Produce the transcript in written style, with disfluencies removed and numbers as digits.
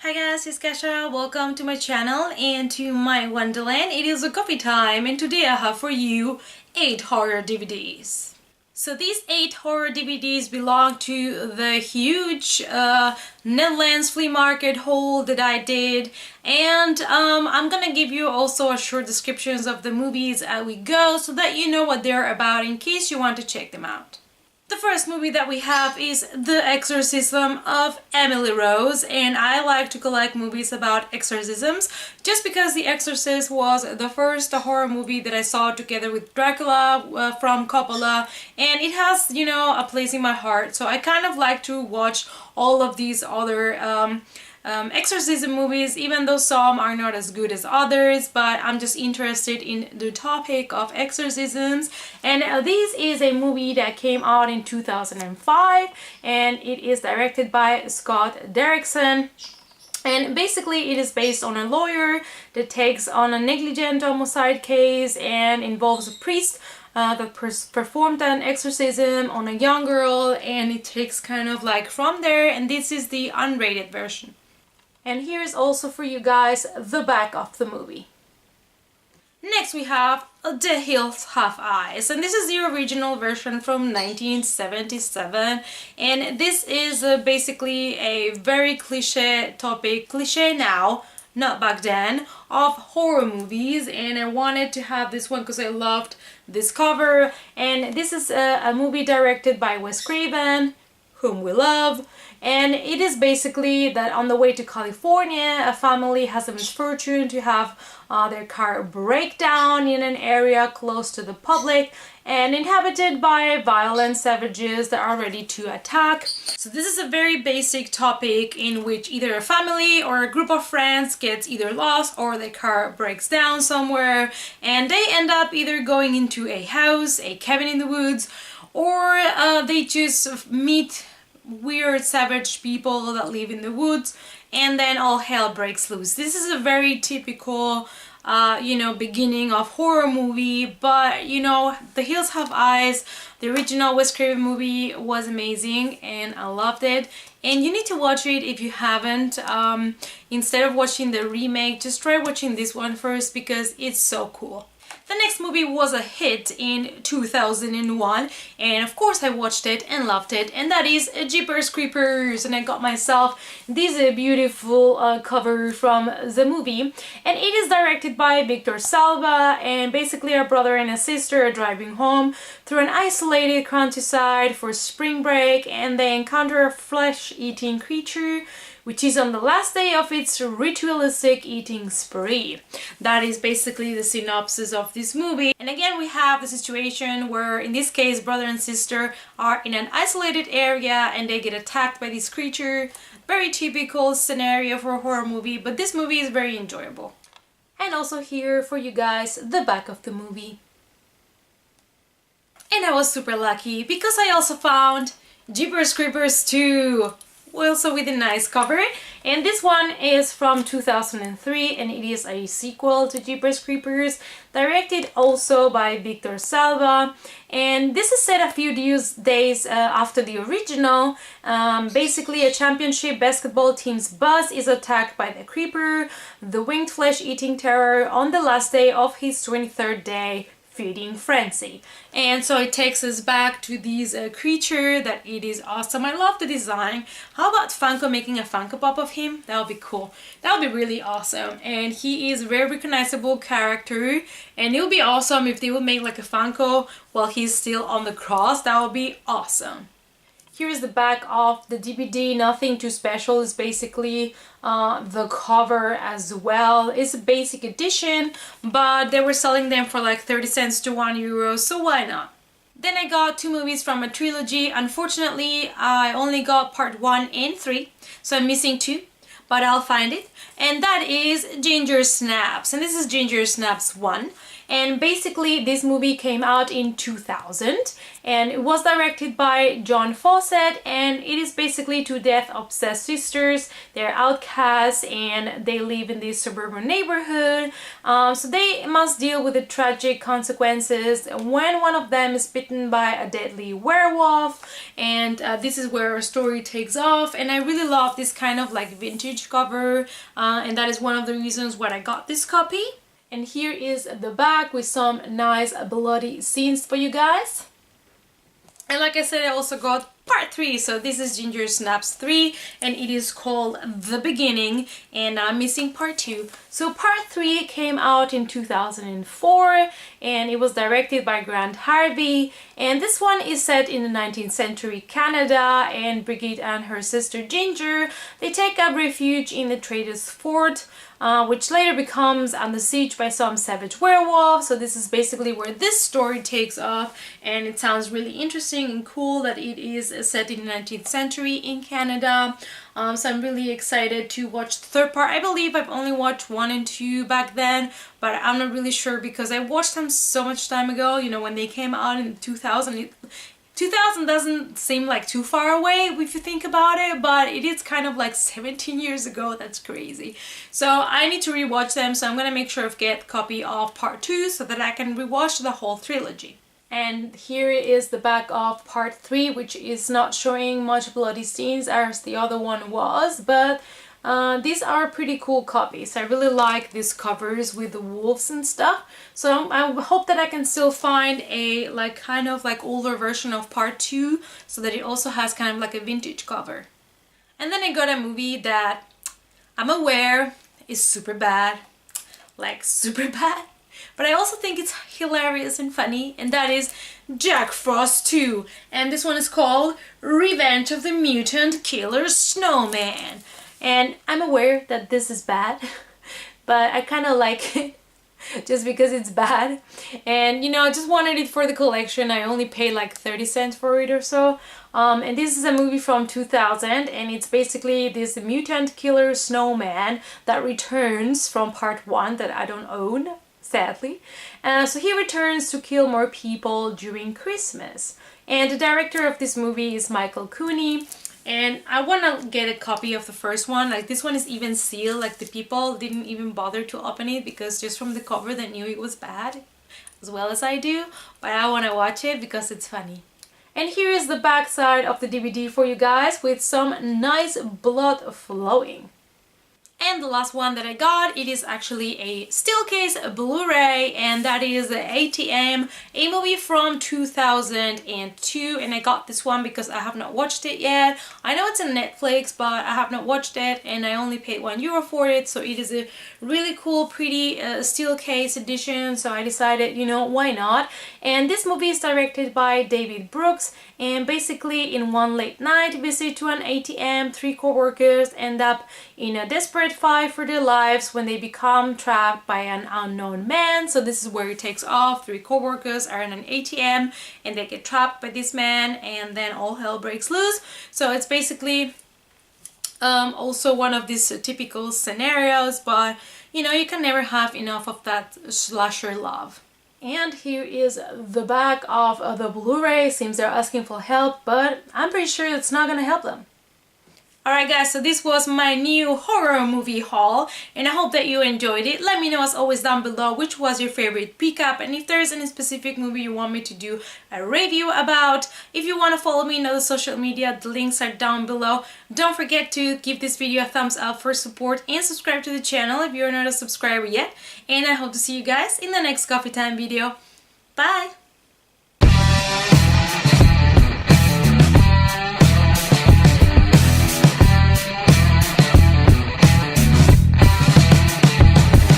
Hi guys, it's Kasha. Welcome to my channel and to my wonderland. It is a coffee time and today I have for you 8 horror DVDs. So these 8 horror DVDs belong to the huge Netherlands flea market haul that I did, and I'm gonna give you also a short descriptions of the movies as we go so that you know what they're about in case you want to check them out. The first movie that we have is The Exorcism of Emily Rose, and I like to collect movies about exorcisms just because The Exorcist was the first horror movie that I saw together with Dracula from Coppola, and it has, you know, a place in my heart. So I kind of like to watch all of these other exorcism movies, even though some are not as good as others, but I'm just interested in the topic of exorcisms. And this is a movie that came out in 2005 and it is directed by Scott Derrickson. And basically it is based on a lawyer that takes on a negligent homicide case and involves a priest that performed an exorcism on a young girl, and it takes kind of like from there, and this is the unrated version. And here's also for you guys the back of the movie. Next we have The Hills Have Eyes, and this is the original version from 1977, and this is basically a very cliche topic, cliche now, not back then, of horror movies, and I wanted to have this one because I loved this cover. And this is a movie directed by Wes Craven, whom we love, and it is basically that on the way to California, a family has the misfortune to have their car break down in an area close to the public and inhabited by violent savages that are ready to attack. So this is a very basic topic in which either a family or a group of friends gets either lost or their car breaks down somewhere, and they end up either going into a house, a cabin in the woods, or they just meet weird savage people that live in the woods, and then all hell breaks loose. This is a very typical you know, beginning of horror movie, but you know, The Hills Have Eyes, the original Wes Craven movie, was amazing and I loved it, and you need to watch it if you haven't. Instead of watching the remake, just try watching this one first because it's so cool. The next movie was a hit in 2001, and of course I watched it and loved it, and that is Jeepers Creepers, and I got myself this beautiful cover from the movie, and it is directed by Victor Salva, and basically a brother and a sister are driving home through an isolated countryside for spring break, and they encounter a flesh-eating creature which is on the last day of its ritualistic eating spree. That is basically the synopsis of this movie. And again, we have the situation where, in this case, brother and sister are in an isolated area and they get attacked by this creature. Very typical scenario for a horror movie, but this movie is very enjoyable. And also here for you guys, the back of the movie. And I was super lucky because I also found Jeepers Creepers 2. Also with a nice cover, and this one is from 2003 and it is a sequel to Jeepers Creepers, directed also by Victor Salva, and this is set a few days after the original. Basically a championship basketball team's bus is attacked by the creeper, the winged flesh-eating terror, on the last day of his 23rd day feeding frenzy. And so it takes us back to this creature that it is awesome. I love the design. How about Funko making a Funko Pop of him? That would be cool. That would be really awesome. And he is a very recognizable character, and it would be awesome if they would make like a Funko while he's still on the cross. That would be awesome. Here's the back of the DVD, nothing too special. It's basically the cover as well. It's a basic edition, but they were selling them for like 30 cents to €1, so why not? Then I got 2 movies from a trilogy. Unfortunately, I only got part 1 and 3, so I'm missing 2, but I'll find it. And that is Gingersnaps, and this is Gingersnaps 1. And basically this movie came out in 2000 and it was directed by John Fawcett, and it is basically two death-obsessed sisters. They're outcasts and they live in this suburban neighborhood, so they must deal with the tragic consequences when one of them is bitten by a deadly werewolf. And this is where our story takes off, and I really love this kind of like vintage cover, and that is one of the reasons why I got this copy. And here is the back with some nice bloody scenes for you guys. And like I said, I also got part 3, so this is Gingersnaps 3 and it is called The Beginning, and I'm missing part 2. So part 3 came out in 2004 and it was directed by Grant Harvey, and this one is set in the 19th century Canada, and Brigitte and her sister Ginger, they take up refuge in the Traders Fort, which later becomes under siege by some savage werewolves. So this is basically where this story takes off, and it sounds really interesting and cool that it is set in the 19th century in Canada. So I'm really excited to watch the third part. I believe I've only watched 1 and 2 back then, but I'm not really sure because I watched them so much time ago, you know, when they came out in 2000. 2000 doesn't seem like too far away if you think about it, but it is kind of like 17 years ago. That's crazy. So I need to rewatch them, so I'm gonna make sure I get a copy of part 2 so that I can rewatch the whole trilogy. And here is the back of part 3, which is not showing much bloody scenes as the other one was, but these are pretty cool copies. I really like these covers with the wolves and stuff. So I hope that I can still find a like kind of like older version of part 2 so that it also has kind of like a vintage cover. And then I got a movie that I'm aware is super bad, like super bad, but I also think it's hilarious and funny, and that is Jack Frost 2. And this one is called Revenge of the Mutant Killer Snowman. And I'm aware that this is bad, but I kind of like it just because it's bad. And you know, I just wanted it for the collection. I only paid like 30 cents for it or so. And this is a movie from 2000, and it's basically this mutant killer snowman that returns from part 1 that I don't own, sadly. So he returns to kill more people during Christmas. And the director of this movie is Michael Cooney. And I want to get a copy of the first one. Like, this one is even sealed. Like, the people didn't even bother to open it because just from the cover they knew it was bad, as well as I do. But I want to watch it because it's funny. And here is the back side of the DVD for you guys with some nice blood flowing. And the last one that I got, it is actually a still case Blu-ray, and that is the ATM, a movie from 2002, and I got this one because I have not watched it yet. I know it's on Netflix, but I have not watched it, and I only paid €1 for it, so it is a really cool, pretty steel case edition, so I decided, you know, why not? And this movie is directed by David Brooks, and basically in one late night visit to an ATM, 3 co-workers end up in a desperate fight for their lives when they become trapped by an unknown man. So this is where it takes off. 3 co-workers are in an ATM and they get trapped by this man, and then all hell breaks loose. So it's basically also one of these typical scenarios, but you know, you can never have enough of that slasher love. And here is the back of the Blu-ray. Seems they're asking for help, but I'm pretty sure it's not gonna help them. Alright guys, so this was my new horror movie haul, and I hope that you enjoyed it. Let me know as always down below which was your favorite pickup, and if there's any specific movie you want me to do a review about. If you want to follow me on other social media, the links are down below. Don't forget to give this video a thumbs up for support and subscribe to the channel if you're not a subscriber yet. And I hope to see you guys in the next coffee time video. Bye!